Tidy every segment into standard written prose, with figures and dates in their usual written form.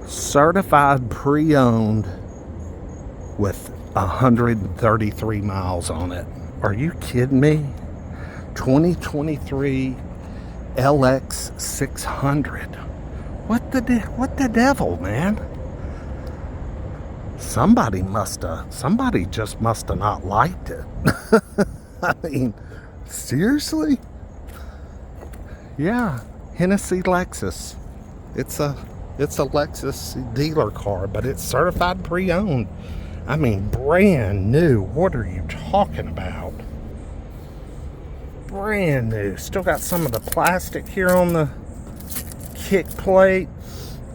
Certified pre-owned with 133 miles on it. Are you kidding me? 2023 LX600. What the devil, man? Somebody just must have not liked it. I mean, seriously? Yeah, Hennessy Lexus. It's a Lexus dealer car, but it's certified pre-owned. I mean, brand new. What are you talking about? Brand new. Still got some of the plastic here on the kick plate.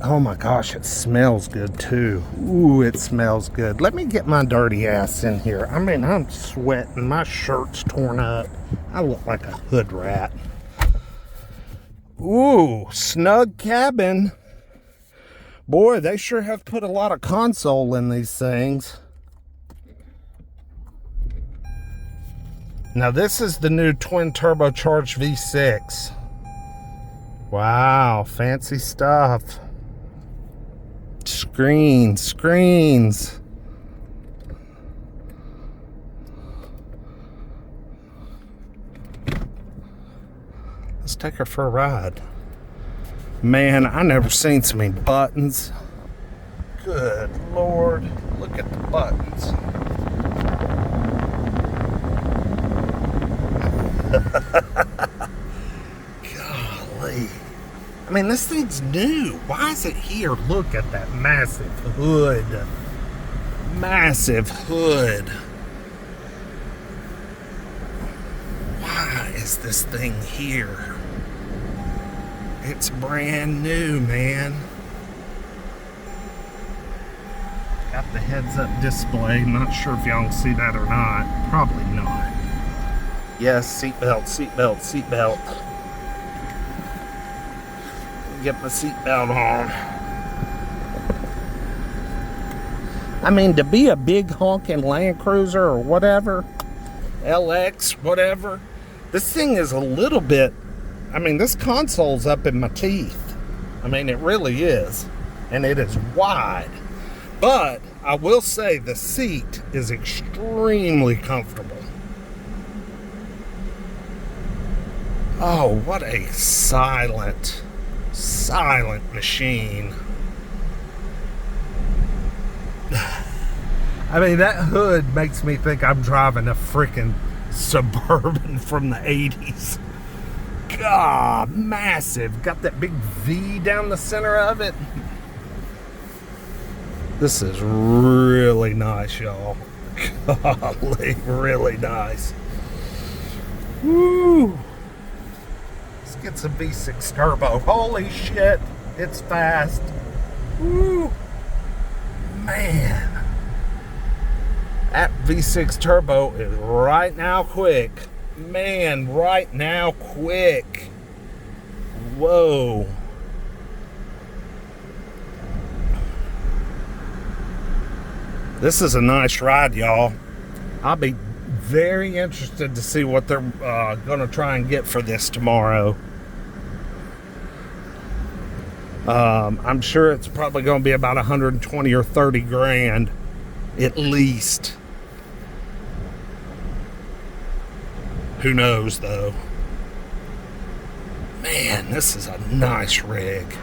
Oh my gosh, it smells good too. Ooh, it smells good. Let me get my dirty ass in here. I mean, I'm sweating. My shirt's torn up. I look like a hood rat. Ooh, snug cabin. Boy, they sure have put a lot of console in these things. Now this is the new twin turbocharged V6. Wow, fancy stuff. Screens. Let's take her for a ride. Man, I never seen so many buttons. Good Lord, look at the buttons. Golly. I mean, this thing's new. Why is it here? Look at that massive hood. Massive hood. Why is this thing here? It's brand new, man. Got the heads-up display. Not sure if y'all can see that or not. Probably not. Yes, seatbelt. Get my seatbelt on. I mean, to be a big honking Land Cruiser or whatever, LX, whatever, this thing is a little bit, I mean, this console's up in my teeth. I mean, it really is. And it is wide. But I will say the seat is extremely comfortable. Oh, what a silent machine. I mean, that hood makes me think I'm driving a freaking Suburban from the 80s. God, massive. Got that big V down the center of it. This is really nice, y'all. Golly, really nice. Woo! Let's get some V6 turbo. Holy shit, it's fast. Woo! Man. That V6 turbo is right now quick. Man, right now quick. Whoa. This is a nice ride, y'all. I'll be very interested to see what they're gonna try and get for this tomorrow. I'm sure it's probably gonna be about 120 or 30 grand at least. Who knows though? Man, this is a nice rig.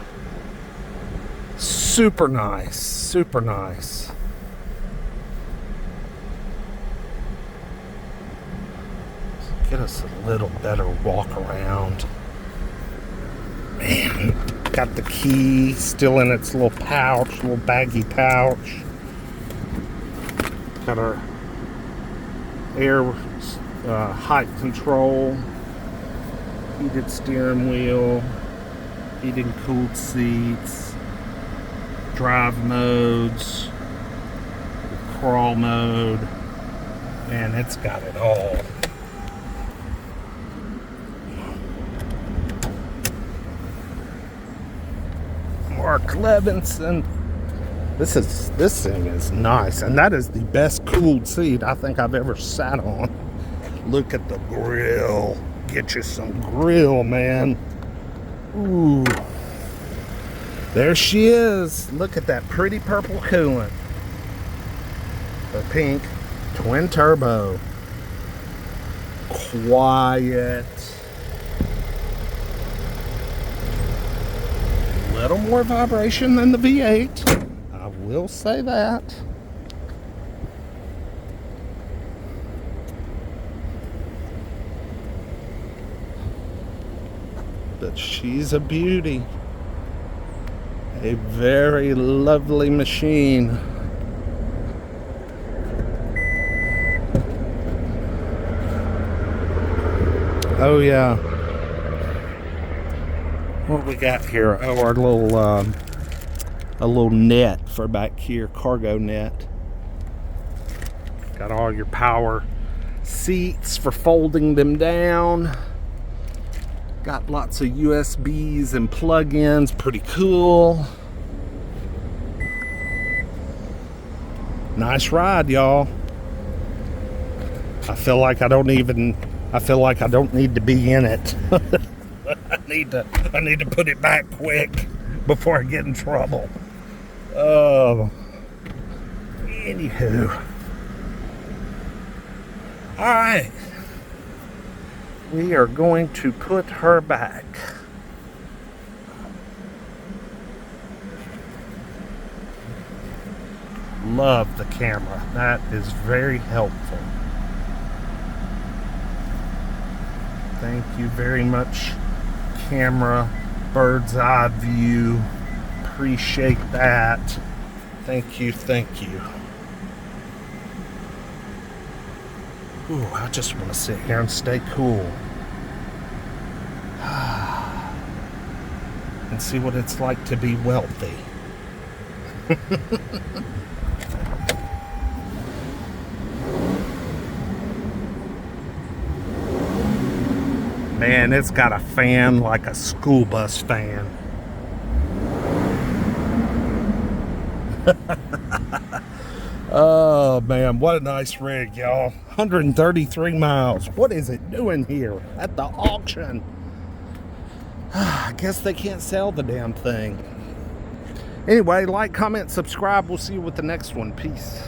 Super nice. Get us a little better walk around. Man, got the key still in its little pouch, little baggy pouch. Got our air height control, heated steering wheel, heated and cooled seats, drive modes, crawl mode. Man, it's got it all. Mark Levinson. This thing is nice, and that is the best cooled seat I think I've ever sat on. Look at the grill. Get you some grill, man. Ooh. There she is. Look at that pretty purple coolant. The pink twin turbo. Quiet. Little more vibration than the V8. I will say that. But she's a beauty. A very lovely machine. Oh yeah. What we got here? Oh, our little a little net for back here, cargo net. Got all your power seats for folding them down. Got lots of USBs and plug-ins, pretty cool. Nice ride, y'all. I feel like I don't need to be in it. I need to put it back quick before I get in trouble. Anywho. All right. We are going to put her back. Love the camera. That is very helpful. Thank you very much, camera, bird's eye view. Appreciate that. Thank you, thank you. Ooh, I just want to sit here and stay cool. And see what it's like to be wealthy. Man, it's got a fan like a school bus fan. Oh man, what a nice rig, y'all. 133 miles. What is it doing here at the auction? I guess they can't sell the damn thing. Anyway, like, comment, subscribe. We'll see you with the next one. Peace.